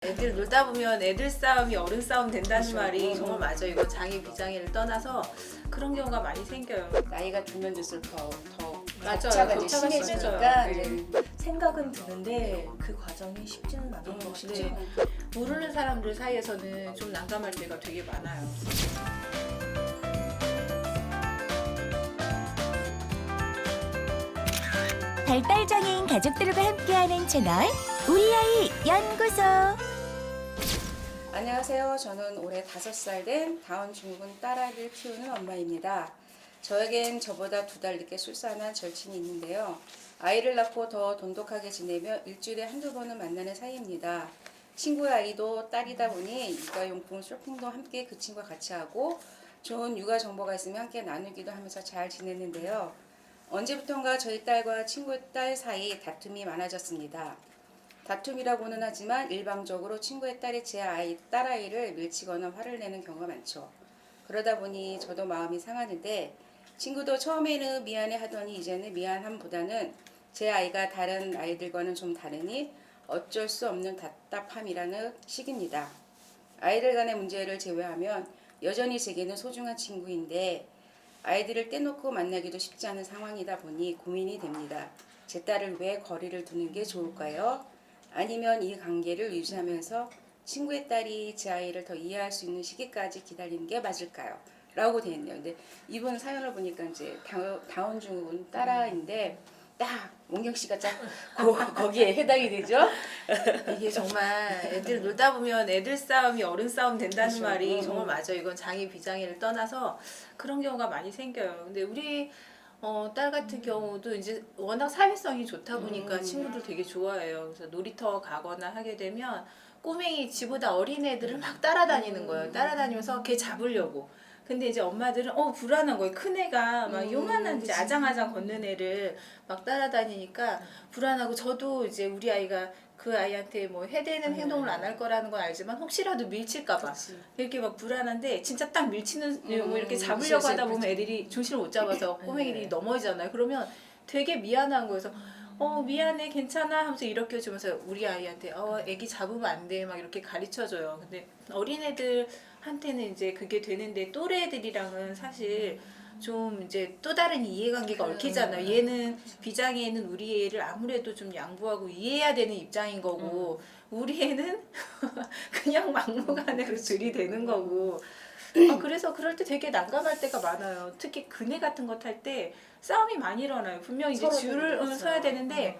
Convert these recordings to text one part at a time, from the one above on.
애들 놀다 보면 애들 싸움이 어른 싸움 된다는 그렇죠. 말이 정말 맞아요. 이거 장애 비장애를 떠나서 그런 경우가 많이 생겨요. 나이가 들면 들수록 더 맞아요. 격차가 이제 격차가 심해지니까 심해져요. 이제 생각은 드는데 그 과정이 쉽지는 않은 것 쉽지 같아요. 않아요. 모르는 사람들 사이에서는 좀 난감할 때가 되게 많아요. 발달장애인 가족들과 함께하는 채널 우리 아이 연구소. 안녕하세요. 저는 올해 5살 된 다운 증후군 딸아이를 키우는 엄마입니다. 저에겐 저보다 2달 늦게 출산한 절친이 있는데요. 아이를 낳고 더 돈독하게 지내며 일주일에 한두 번은 만나는 사이입니다. 친구의 아이도 딸이다 보니 육아용품 쇼핑도 함께 그 친구와 같이 하고 좋은 육아 정보가 있으면 함께 나누기도 하면서 잘 지냈는데요. 언제부턴가 저희 딸과 친구의 딸 사이 다툼이 많아졌습니다. 다툼이라고는 하지만 일방적으로 친구의 딸이 제 딸아이를 밀치거나 화를 내는 경우가 많죠. 그러다 보니 저도 마음이 상하는데 친구도 처음에는 미안해 하더니 이제는 미안함보다는 제 아이가 다른 아이들과는 좀 다르니 어쩔 수 없는 답답함이라는 식입니다. 아이들 간의 문제를 제외하면 여전히 제게는 소중한 친구인데 아이들을 떼놓고 만나기도 쉽지 않은 상황이다 보니 고민이 됩니다. 제 딸을 왜 거리를 두는 게 좋을까요? 아니면 이 관계를 유지하면서 친구의 딸이 제 아이를 더 이해할 수 있는 시기까지 기다리는 게 맞을까요? 라고 되어 있네요. 근데 이분 사연을 보니까 이제 다운 증후군 딸아이인데 딱 원경 씨가 딱 거기에 해당이 되죠? 이게 정말 애들 놀다 보면 애들 싸움이 어른 싸움 된다는 그렇죠. 말이 정말 맞아요. 이건 장애 비장애를 떠나서 그런 경우가 많이 생겨요. 근데 우리 딸 같은 경우도 이제 워낙 사회성이 좋다 보니까 친구들 되게 좋아해요. 그래서 놀이터 가거나 하게 되면 꼬맹이 지보다 어린 애들을 막 따라다니는 거예요. 따라다니면서 걔 잡으려고. 근데 이제 엄마들은 불안한 거예요. 큰 애가 막 요만한 이제 그치. 아장아장 걷는 애를 막 따라다니니까 불안하고, 저도 이제 우리 아이가 그 아이한테 뭐 해대는 행동을 안 할 거라는 건 알지만 혹시라도 밀칠까봐 그치. 이렇게 막 불안한데, 진짜 딱 밀치는 뭐 이렇게 잡으려고 그치, 하다 보면 그치. 애들이 중심을 못 잡아서 꼬맹이들이 넘어지잖아요. 그러면 되게 미안한 거여서 미안해 괜찮아 하면서 이렇게 해주면서 우리 아이한테 애기 잡으면 안 돼 막 이렇게 가르쳐줘요. 근데 어린애들한테는 이제 그게 되는데 또래애들이랑은 사실 좀 이제 또 다른 이해관계가 얽히잖아요. 얘는 비장애는 우리 애를 아무래도 좀 양보하고 이해해야 되는 입장인 거고, 우리 애는 그냥 막무가내로 들이대는 거고. 그래서 그럴 때 되게 난감할 때가 많아요. 특히 그네 같은 거 탈 때 싸움이 많이 일어나요. 분명히 이제 서로 줄을 그렇죠. 서야 되는데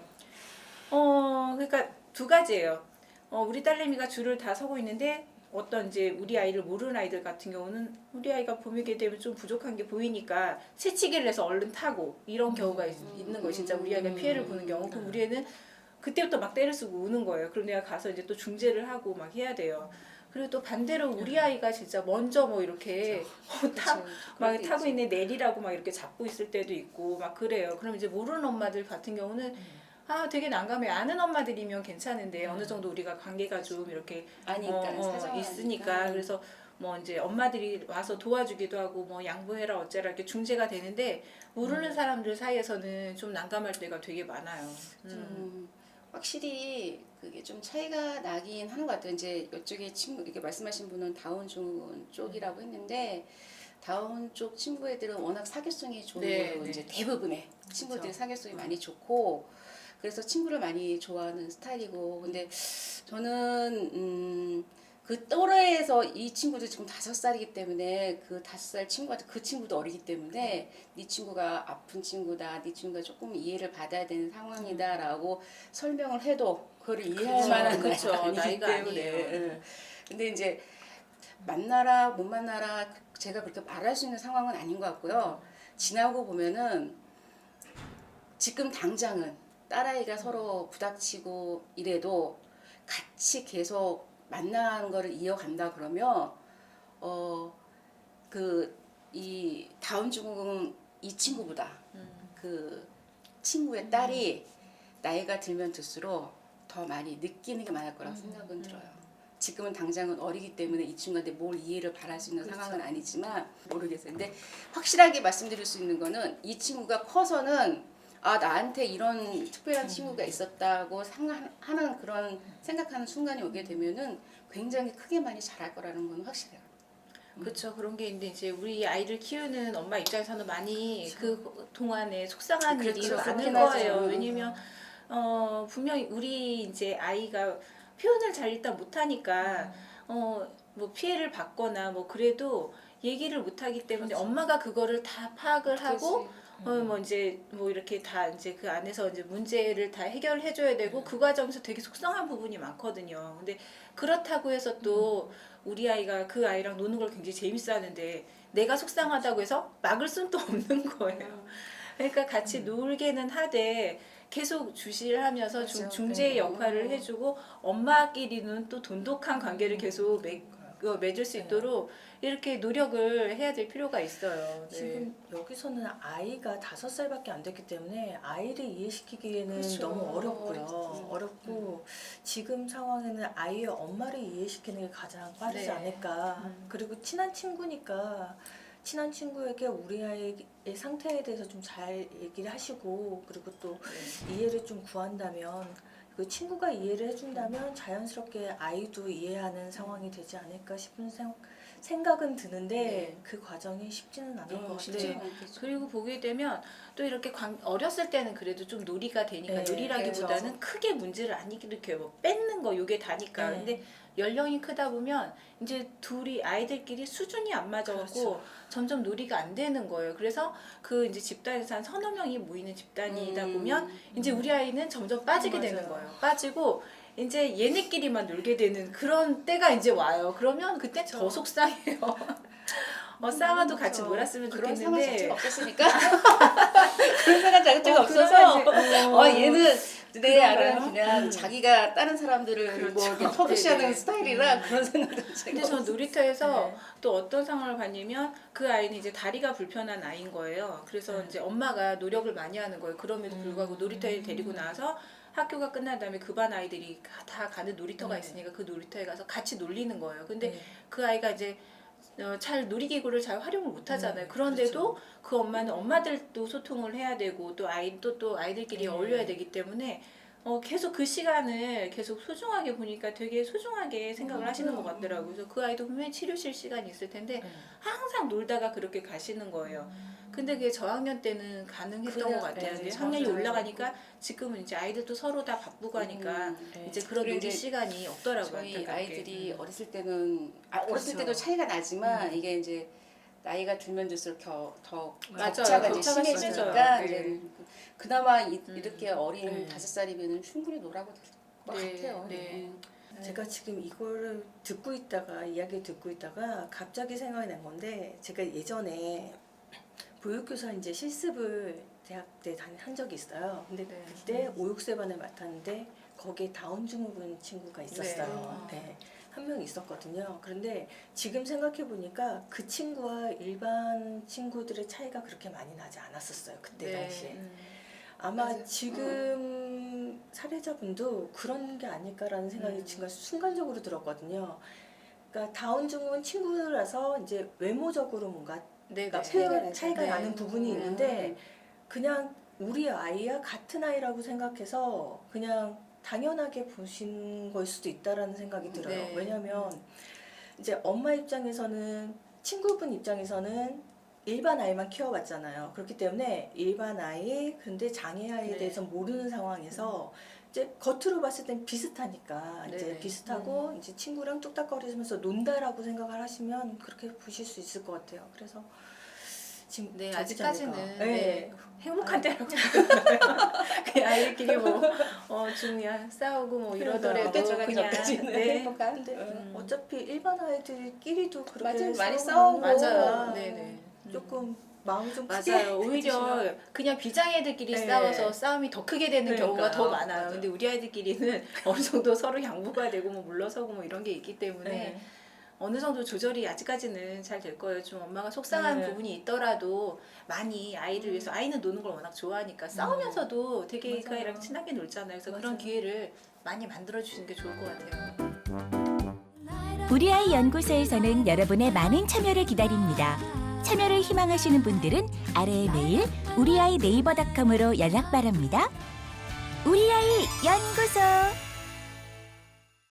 그러니까 두 가지예요. 우리 딸내미가 줄을 다 서고 있는데 어떤 이제 우리 아이를 모르는 아이들 같은 경우는 우리 아이가 보게 되면 좀 부족한 게 보이니까 새치기를 해서 얼른 타고 이런 경우가 있는 거예요. 진짜 우리 아이가 피해를 보는 경우. 그럼 우리 애는 그때부터 막 때를 쓰고 우는 거예요. 그럼 내가 가서 이제 또 중재를 하고 막 해야 돼요. 그리고 또 반대로 우리 아이가 진짜 먼저 뭐 이렇게 막 타고 있는 내리라고 막 이렇게 잡고 있을 때도 있고 막 그래요. 그럼 이제 모르는 엄마들 같은 경우는 되게 난감해요. 아는 엄마들이면 괜찮은데 어느 정도 우리가 관계가 좀 이렇게 아니까 사정을 있으니까. 아니까. 그래서 뭐 이제 엄마들이 와서 도와주기도 하고 뭐 양보해라 어째라 이렇게 중재가 되는데, 모르는 사람들 사이에서는 좀 난감할 때가 되게 많아요. 확실히 그게 좀 차이가 나긴 하는 것 같아요. 이제 이쪽에 친구 이렇게 말씀하신 분은 다운 증후군 쪽이라고 했는데 다운 쪽 친구 애들은 워낙 사교성이 좋은 네, 거예요. 네. 이제 대부분의 친구들이 그렇죠. 사교성이 많이 좋고 그래서 친구를 많이 좋아하는 스타일이고, 근데 저는 그 또래에서 이 친구도 지금 5살이기 때문에 그 5살 친구한테 그 친구도 어리기 때문에 네 친구가 아픈 친구다, 네 친구가 조금 이해를 받아야 되는 상황이다라고 설명을 해도 그걸 이해할 만한 그렇죠. 나이가 아니기 나이가 때문에. 아니에요. 근데 이제 만나라 못 만나라 제가 그렇게 말할 수 있는 상황은 아닌 것 같고요. 지나고 보면은 지금 당장은 딸아이가 서로 부닥치고 이래도 같이 계속 만나는 거를 이어간다 그러면 이 다운 증후군 이 친구보다 그 친구의 딸이 나이가 들면 들수록 더 많이 느끼는 게 많을 거라고 생각은 들어요. 지금은 당장은 어리기 때문에 이 친구한테 뭘 이해를 바랄 수 있는 상황은 아니지만 모르겠어요. 근데 확실하게 말씀드릴 수 있는 거는 이 친구가 커서는 아 나한테 이런 특별한 친구가 있었다고 하는 그런 생각하는 순간이 오게 되면은 굉장히 크게 많이 자랄 거라는 건 확실해요. 그렇죠. 그런 게 있는데 이제 우리 아이를 키우는 엄마 입장에서는 많이 그 동안에 속상한 일이 그렇죠. 많을 그렇긴 하죠. 거예요. 왜냐면 분명히 우리 이제 아이가 표현을 잘 일단 못하니까 뭐 피해를 받거나 뭐 그래도 얘기를 못하기 때문에 엄마가 그거를 다 파악을 하고 뭐 이제 뭐 이렇게 다 이제 그 안에서 이제 문제를 다 해결해줘야 되고 그 과정에서 되게 속상한 부분이 많거든요. 근데 그렇다고 해서 또 우리 아이가 그 아이랑 노는 걸 굉장히 재밌어하는데 내가 속상하다고 해서 막을 수는 또 없는 거예요. 그러니까 같이 놀게는 하되 계속 주시를 하면서 그렇죠. 중재의 역할을 해주고 엄마끼리는 또 돈독한 관계를 계속 맺을 수 있도록 이렇게 노력을 해야 될 필요가 있어요. 네. 지금 여기서는 아이가 5살밖에 안 됐기 때문에 아이를 이해시키기에는 그렇죠. 너무 어렵고요. 어렵지. 어렵고 지금 상황에는 아이의 엄마를 이해시키는 게 가장 빠르지 네. 않을까. 그리고 친한 친구니까 친한 친구에게 우리 아이의 상태에 대해서 좀 잘 얘기를 하시고 그리고 또 이해를 좀 구한다면 그 친구가 이해를 해준다면 자연스럽게 아이도 이해하는 상황이 되지 않을까 싶은 생각은 드는데 네. 그 과정이 쉽지는 않을 것 같아요. 쉽지는 네. 않겠죠. 그리고 보게 되면 또 이렇게 어렸을 때는 그래도 좀 놀이가 되니까 네, 놀이라기보다는 그렇죠. 크게 문제를 안 일으켜요. 뭐 뺏는 거 요게 다니까. 네. 근데 연령이 크다 보면 이제 둘이 아이들끼리 수준이 안 맞아갖고 그렇죠. 점점 놀이가 안 되는 거예요. 그래서 그 이제 집단에서 한 서너 명이 모이는 집단이다 보면 이제 우리 아이는 점점 빠지게 되는 맞아요. 거예요. 빠지고 이제 얘네끼리만 놀게 되는 그런 때가 이제 와요. 그러면 그때 더 속상해요. 싸워도 같이 그렇죠. 놀았으면 그런 상황 자체가 좋겠는데 없었으니까 그런 상황 자체가 그러면 없어서 이제, 얘는 내 아는 그런가요? 그냥 자기가 다른 사람들을 뭐 이렇게 터부시하는 네네. 스타일이라 그런 생각도 근데 저 놀이터에서 네. 또 어떤 상황을 봤냐면 그 아이는 이제 다리가 불편한 아이인 거예요. 그래서 이제 엄마가 노력을 많이 하는 거예요. 그럼에도 불구하고 놀이터에 데리고 나와서 학교가 끝난 다음에 그 반 아이들이 다 가는 놀이터가 있으니까 그 놀이터에 가서 같이 놀리는 거예요. 근데 네. 그 아이가 이제 잘 놀이기구를 잘 활용을 못 하잖아요. 그런데도 그 엄마는 엄마들도 소통을 해야 되고 또 아이들끼리 어울려야 되기 때문에 계속 그 시간을 계속 소중하게 보니까 되게 소중하게 생각을 하시는 것 같더라고요. 그래서 그 아이도 분명히 치료실 시간이 있을 텐데 항상 놀다가 그렇게 가시는 거예요. 근데 그게 저학년 때는 가능했던 그래요. 것 같아요. 네, 근데 맞아요. 학년이 올라가니까 지금은 이제 아이들도 서로 다 바쁘고 하니까 이제 그런 그리고 놀이 이제 시간이 없더라고요. 저희 안타깝게. 아이들이 어렸을 때는 어렸을 그렇죠. 때도 차이가 나지만 이게 이제 나이가 들면 들수록 더 맞아요. 격차가 이제 격차가 심해지니까 심해져요. 이제 네. 그나마 이렇게 어린 네. 5살이면 충분히 놀아도 될 것 네, 같아요. 네. 제가 지금 이거를 듣고 있다가 이야기 듣고 있다가 갑자기 생각이 난 건데 제가 예전에 보육교사 이제 실습을 대학 때 한 적이 있어요. 근데 네. 그때 5, 6세반을 맡았는데 거기에 다운 증후군 친구가 있었어요. 네. 한 명 있었거든요. 그런데 지금 생각해 보니까 그 친구와 일반 친구들의 차이가 그렇게 많이 나지 않았었어요. 그때 당시에. 아마 맞아요. 지금 사례자분도 그런 게 아닐까라는 생각이 지금 순간적으로 들었거든요. 그러니까 다운 증후군 친구라서 이제 외모적으로 뭔가 네, 그러니까 네. 표현 차이가 네. 나는 부분이 있는데 그냥 우리 아이와 같은 아이라고 생각해서 그냥 당연하게 보신 걸 수도 있다라는 생각이 들어요. 네. 왜냐하면 이제 엄마 입장에서는 친구분 입장에서는 일반 아이만 키워봤잖아요. 그렇기 때문에 일반 아이 근데 장애 아이에 네. 대해서 모르는 상황에서 이제 겉으로 봤을 땐 비슷하니까 이제 네네. 비슷하고 이제 친구랑 뚝딱거리면서 논다라고 생각을 하시면 그렇게 보실 수 있을 것 같아요. 그래서 지금 네, 저기지 아직까지는 않을까. 네. 행복한 때라고 생각해요. 그 아이들끼리 좀 그냥 싸우고 뭐 이러더라도 그때 들어가기 그냥 전까지는 네. 행복한. 근데 어차피 일반 아이들끼리도 그렇게 맞아요. 많이 싸우고 맞아요. 네네. 조금 마음이 좀 크게 맞아요. 오히려 그냥 비장애들끼리 네. 싸워서 싸움이 더 크게 되는 경우가 더 그러니까요. 많아요. 맞아요. 근데 우리 아이들끼리는 어느 정도 서로 양보가 되고 뭐 물러서고 뭐 이런 게 있기 때문에 네. 어느 정도 조절이 아직까지는 잘 될 거예요. 좀 엄마가 속상한 네. 부분이 있더라도 많이 아이를 위해서 아이는 노는 걸 워낙 좋아하니까 싸우면서도 되게 그 맞아요. 아이랑 친하게 놀잖아요. 그래서 그런 맞아요. 기회를 많이 만들어 주시는 게 좋을 것 같아요. 우리 아이 연구소에서는 여러분의 많은 참여를 기다립니다. 참여를 희망하시는 분들은 아래의 메일 우리아이 네이버닷컴으로 연락 바랍니다. 우리 아이 연구소.